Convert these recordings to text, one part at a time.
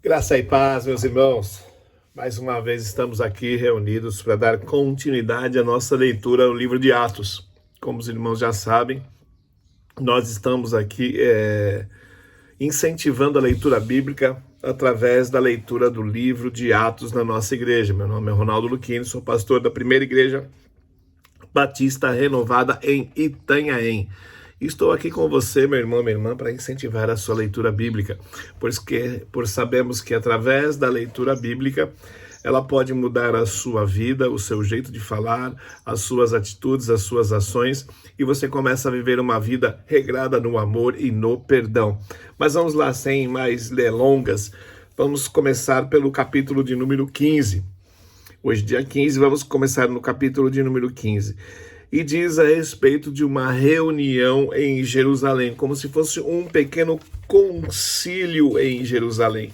Graça e paz, meus irmãos. Mais uma vez estamos aqui reunidos para dar continuidade à nossa leitura do livro de Atos. Como os irmãos já sabem, nós estamos aqui incentivando a leitura bíblica através da leitura do livro de Atos na nossa igreja. Meu nome é Ronaldo Luquini, sou pastor da primeira igreja batista renovada em Itanhaém. Estou aqui com você, meu irmão, minha irmã, para incentivar a sua leitura bíblica, por sabemos que através da leitura bíblica ela pode mudar a sua vida, o seu jeito de falar, as suas atitudes, as suas ações, e você começa a viver uma vida regrada no amor e no perdão. Mas vamos lá, sem mais delongas, vamos começar pelo capítulo de número 15. Hoje, dia 15, vamos começar no capítulo de número 15. E diz a respeito de uma reunião em Jerusalém, como se fosse um pequeno concílio em Jerusalém.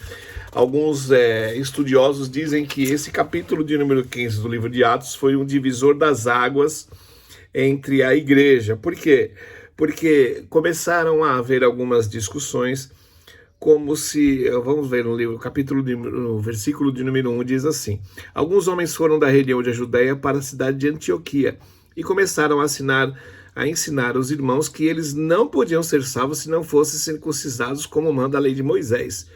Alguns estudiosos dizem que esse capítulo de número 15 do livro de Atos foi um divisor das águas entre a igreja. Por quê? Porque começaram a haver algumas discussões, como se, vamos ver no livro, no versículo de número 1, diz assim: alguns homens foram da região da Judéia para a cidade de Antioquia, e começaram a ensinar os irmãos que eles não podiam ser salvos se não fossem circuncidados como manda a lei de Moisés.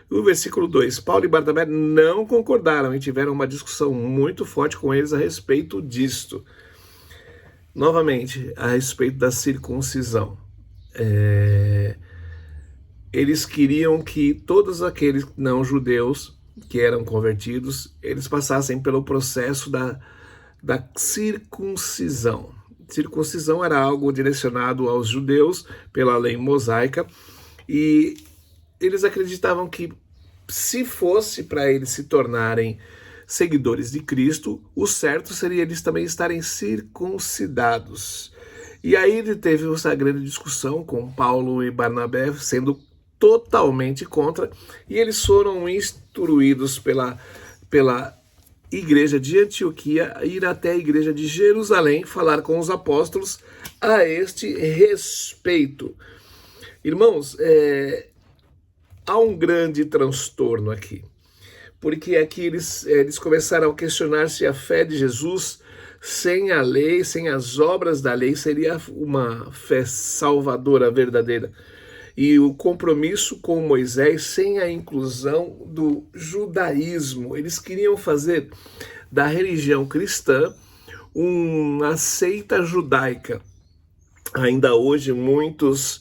E o versículo 2, Paulo e Barnabé não concordaram e tiveram uma discussão muito forte com eles a respeito disto. Novamente, a respeito da circuncisão. Eles queriam que todos aqueles não judeus que eram convertidos, eles passassem pelo processo da circuncisão. Circuncisão era algo direcionado aos judeus pela lei mosaica, e eles acreditavam que se fosse para eles se tornarem seguidores de Cristo, o certo seria eles também estarem circuncidados. E aí ele teve essa grande discussão com Paulo e Barnabé, sendo totalmente contra, e eles foram instruídos pela igreja de Antioquia ir até a igreja de Jerusalém falar com os apóstolos a este respeito. Irmãos, há um grande transtorno aqui, porque aqui eles começaram a questionar se a fé de Jesus sem a lei, sem as obras da lei, seria uma fé salvadora verdadeira. E o compromisso com Moisés sem a inclusão do judaísmo. Eles queriam fazer da religião cristã uma seita judaica. Ainda hoje muitas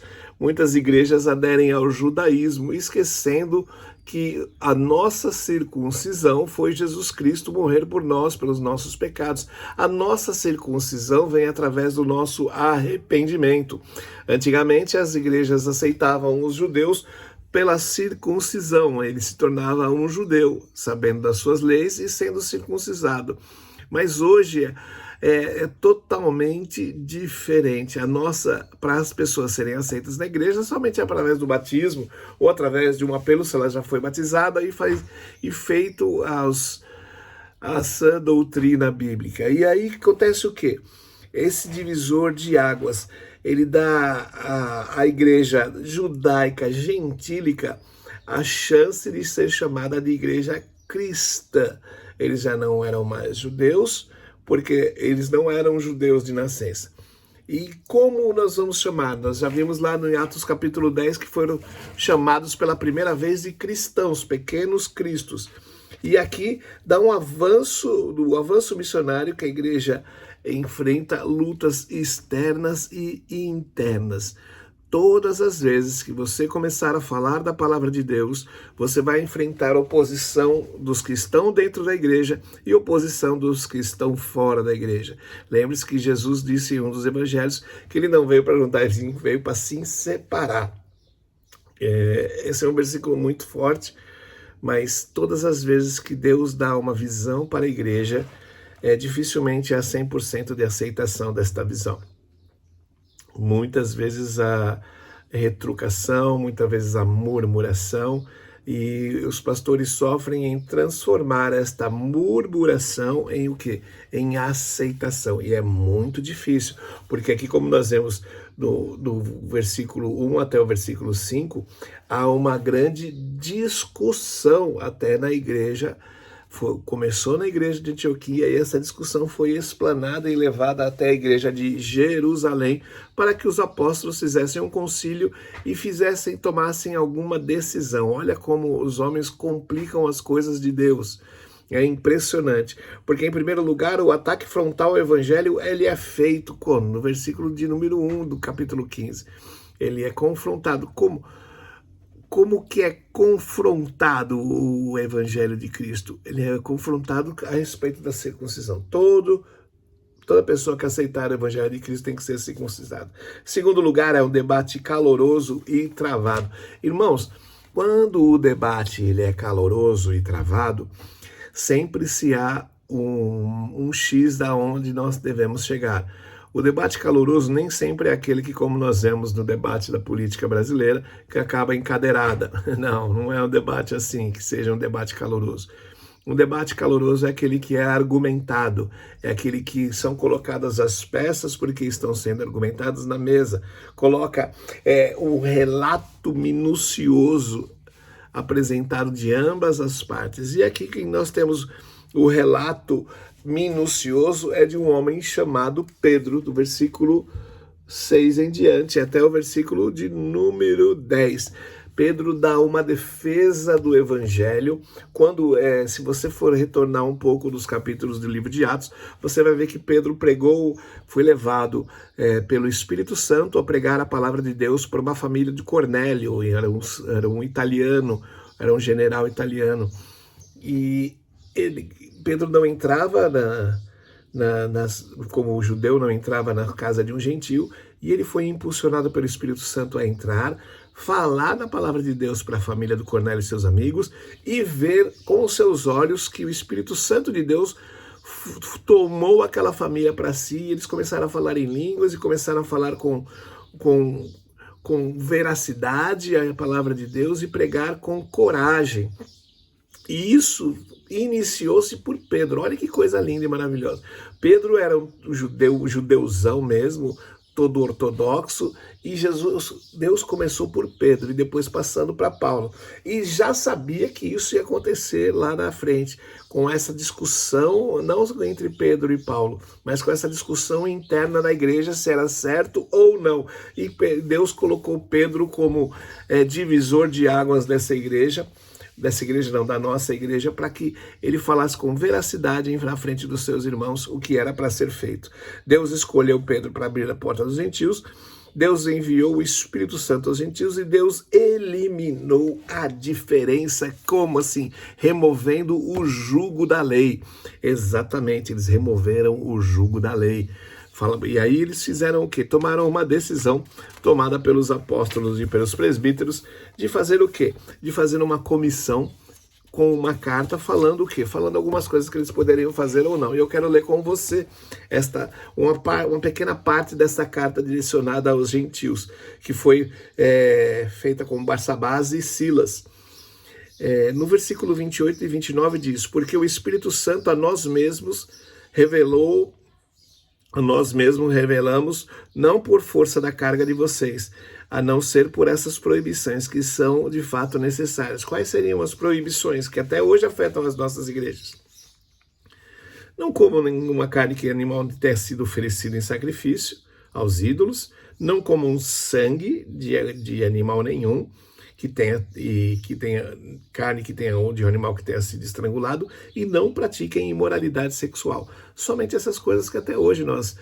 igrejas aderem ao judaísmo, esquecendo que a nossa circuncisão foi Jesus Cristo morrer por nós, pelos nossos pecados. A nossa circuncisão vem através do nosso arrependimento. Antigamente, as igrejas aceitavam os judeus pela circuncisão. Ele se tornava um judeu, sabendo das suas leis e sendo circuncisado. Mas hoje é totalmente diferente. Para as pessoas serem aceitas na igreja, somente através do batismo ou através de um apelo, se ela já foi batizada e feito a sã doutrina bíblica. E aí acontece o quê? Esse divisor de águas, ele dá à igreja judaica, gentílica, a chance de ser chamada de igreja cristã. Eles já não eram mais judeus, porque eles não eram judeus de nascença. E como nós vamos chamar? Nós já vimos lá no Atos capítulo 10 que foram chamados pela primeira vez de cristãos, pequenos cristos. E aqui dá um avanço missionário, que a igreja enfrenta lutas externas e internas. Todas as vezes que você começar a falar da palavra de Deus, você vai enfrentar oposição dos que estão dentro da igreja e oposição dos que estão fora da igreja. Lembre-se que Jesus disse em um dos evangelhos que ele não veio para juntar, ele veio para se separar. Esse é um versículo muito forte, mas todas as vezes que Deus dá uma visão para a igreja, dificilmente há 100% de aceitação desta visão. Muitas vezes a retrucação, muitas vezes a murmuração, e os pastores sofrem em transformar esta murmuração em o quê? Em aceitação. E é muito difícil, porque aqui, como nós vemos, do versículo 1 até o versículo 5, há uma grande discussão até na igreja. Começou na igreja de Antioquia e essa discussão foi explanada e levada até a igreja de Jerusalém para que os apóstolos fizessem um concílio e tomassem alguma decisão. Olha como os homens complicam as coisas de Deus. É impressionante, porque em primeiro lugar o ataque frontal ao evangelho ele é feito como? No versículo de número 1 do capítulo 15. Ele é confrontado como que é confrontado o evangelho de Cristo? Ele é confrontado a respeito da circuncisão. Toda pessoa que aceitar o evangelho de Cristo tem que ser circuncisada. Segundo lugar, é um debate caloroso e travado. Irmãos, quando o debate ele é caloroso e travado, sempre se há um X da onde nós devemos chegar. O debate caloroso nem sempre é aquele que, como nós vemos no debate da política brasileira, que acaba encadeirada. Não é um debate assim, que seja um debate caloroso. Um debate caloroso é aquele que é argumentado, é aquele que são colocadas as peças porque estão sendo argumentadas na mesa. Coloca o relato minucioso apresentado de ambas as partes. E aqui que nós temos o relato minucioso é de um homem chamado Pedro, do versículo 6 em diante, até o versículo de número 10. Pedro dá uma defesa do evangelho. Se você for retornar um pouco dos capítulos do livro de Atos, você vai ver que Pedro foi levado pelo Espírito Santo a pregar a palavra de Deus para uma família de Cornélio, era um italiano, era um general italiano. E Pedro não entrava como o judeu não entrava na casa de um gentio, e ele foi impulsionado pelo Espírito Santo a entrar, falar na palavra de Deus para a família do Cornélio e seus amigos, e ver com os seus olhos que o Espírito Santo de Deus tomou aquela família para si, e eles começaram a falar em línguas e começaram a falar com veracidade a palavra de Deus e pregar com coragem. E isso iniciou-se por Pedro. Olha que coisa linda e maravilhosa. Pedro era um judeuzão mesmo, todo ortodoxo, e Deus começou por Pedro e depois passando para Paulo. E já sabia que isso ia acontecer lá na frente, com essa discussão, não entre Pedro e Paulo, mas com essa discussão interna da igreja, se era certo ou não. E Deus colocou Pedro como divisor de águas da nossa igreja, para que ele falasse com veracidade na frente dos seus irmãos o que era para ser feito. Deus escolheu Pedro para abrir a porta dos gentios, Deus enviou o Espírito Santo aos gentios e Deus eliminou a diferença. Como assim? Removendo o jugo da lei. Exatamente, eles removeram o jugo da lei. E aí eles fizeram o quê? Tomaram uma decisão tomada pelos apóstolos e pelos presbíteros de fazer o quê? De fazer uma comissão com uma carta falando o quê? Falando algumas coisas que eles poderiam fazer ou não. E eu quero ler com você uma pequena parte dessa carta direcionada aos gentios, que foi feita com Barsabás e Silas. No versículo 28 e 29 diz: porque o Espírito Santo a nós mesmos revelamos, não por força da carga de vocês, a não ser por essas proibições que são de fato necessárias. Quais seriam as proibições que até hoje afetam as nossas igrejas? Não comam nenhuma carne que animal tenha sido oferecido em sacrifício aos ídolos, não comam sangue de animal nenhum, que tenha carne de um animal que tenha sido estrangulado, e não pratiquem imoralidade sexual. Somente essas coisas que até hoje nós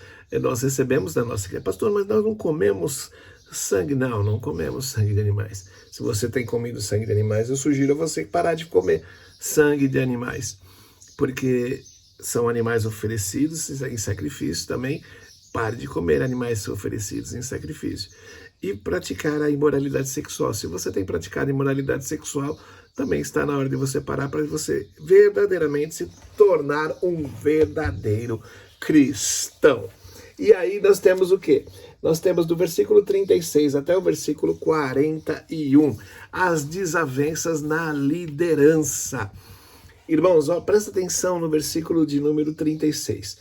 recebemos da nossa igreja. Pastor, mas nós não comemos sangue. Não comemos sangue de animais. Se você tem comido sangue de animais, eu sugiro a você parar de comer sangue de animais, porque são animais oferecidos em sacrifício também. Pare de comer animais oferecidos em sacrifício. E praticar a imoralidade sexual. Se você tem praticado imoralidade sexual, também está na hora de você parar, para você verdadeiramente se tornar um verdadeiro cristão. E aí nós temos o quê? Nós temos do versículo 36 até o versículo 41, as desavenças na liderança. Irmãos, presta atenção no versículo de número 36.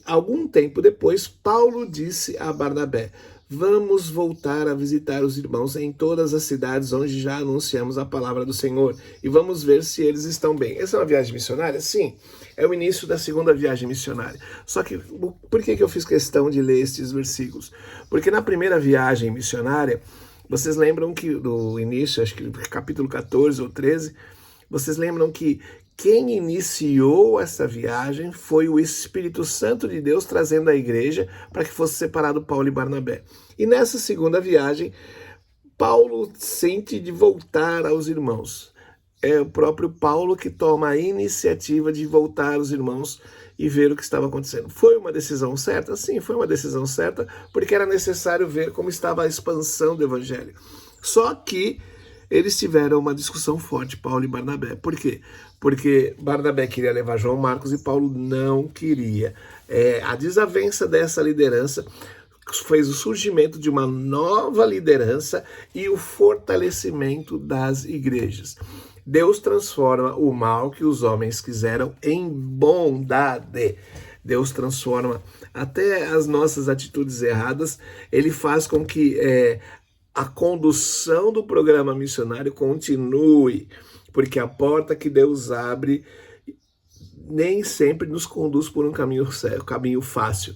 Algum tempo depois, Paulo disse a Barnabé: vamos voltar a visitar os irmãos em todas as cidades onde já anunciamos a palavra do Senhor e vamos ver se eles estão bem. Essa é uma viagem missionária? Sim, é o início da segunda viagem missionária. Só que por que eu fiz questão de ler estes versículos? Porque na primeira viagem missionária, vocês lembram que do início, acho que capítulo 14 ou 13, vocês lembram que quem iniciou essa viagem foi o Espírito Santo de Deus trazendo a igreja para que fosse separado Paulo e Barnabé. E nessa segunda viagem, Paulo sente de voltar aos irmãos. É o próprio Paulo que toma a iniciativa de voltar aos irmãos e ver o que estava acontecendo. Foi uma decisão certa? Sim, foi uma decisão certa, porque era necessário ver como estava a expansão do evangelho. Só que eles tiveram uma discussão forte, Paulo e Barnabé. Por quê? Porque Barnabé queria levar João Marcos e Paulo não queria. A desavença dessa liderança fez o surgimento de uma nova liderança e o fortalecimento das igrejas. Deus transforma o mal que os homens quiseram em bondade. Deus transforma até as nossas atitudes erradas. Ele faz com que a condução do programa missionário continue, porque a porta que Deus abre nem sempre nos conduz por um caminho fácil,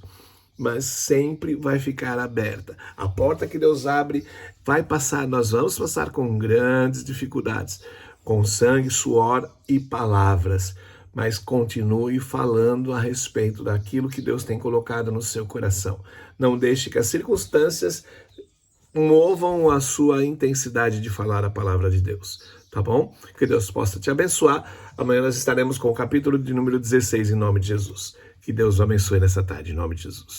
mas sempre vai ficar aberta. A porta que Deus abre vai passar, nós vamos passar com grandes dificuldades, com sangue, suor e palavras, mas continue falando a respeito daquilo que Deus tem colocado no seu coração. Não deixe que as circunstâncias movam a sua intensidade de falar a palavra de Deus, tá bom? Que Deus possa te abençoar. Amanhã nós estaremos com o capítulo de número 16, em nome de Jesus. Que Deus o abençoe nessa tarde, em nome de Jesus.